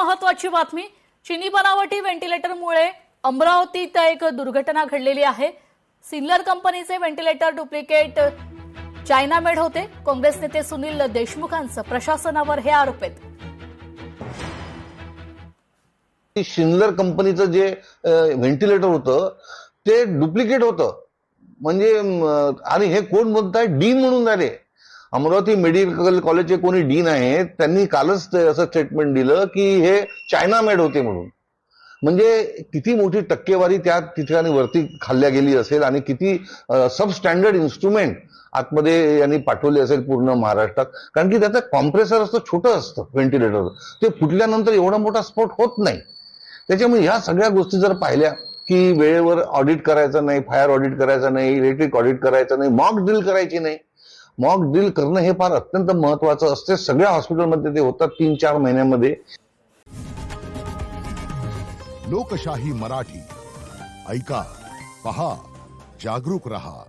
महत्वाची बातमी. चीनी बनावटी व्हेंटिलेटरमुळे अमरावतीत एक दुर्घटना घडलेली आहे. सिन्नर कंपनीचे व्हेंटिलेटर डुप्लिकेट चायना मेड होते. काँग्रेस नेते सुनील देशमुखांचं प्रशासनावर हे आरोप आहेत. सिन्नर कंपनीचं जे व्हेंटिलेटर होतं ते डुप्लिकेट होतं. म्हणजे आणि हे कोण बोलताय? डीन म्हणून झाले. अमरावती मेडिकल कॉलेजचे कोणी डीन आहेत त्यांनी कालच असं स्टेटमेंट दिलं की हे चायना मेड होते म्हणून. म्हणजे किती मोठी टक्केवारी त्या ठिकाणी वरती खाल्ल्या गेली असेल आणि किती सब स्टँडर्ड इन्स्ट्रुमेंट आतमध्ये यांनी पाठवले असेल पूर्ण महाराष्ट्रात. कारण की त्याचं कॉम्प्रेसर असतं, छोटं असतं व्हेंटिलेटर, ते फुटल्यानंतर एवढा मोठा स्फोट होत नाही. त्याच्यामुळे ह्या सगळ्या गोष्टी जर पाहिल्या की वेळेवर ऑडिट करायचं नाही, फायर ऑडिट करायचं नाही, इलेक्ट्रिक ऑडिट करायचं नाही, मॉक ड्रिल करायची नाही. मॉक ड्रिल करणं हे फार अत्यंत महत्वाचं असते. सगळ्या हॉस्पिटलमध्ये ते होतात 3-4 महिन्यामध्ये. लोकशाही मराठी ऐका, पहा, जागरूक रहा.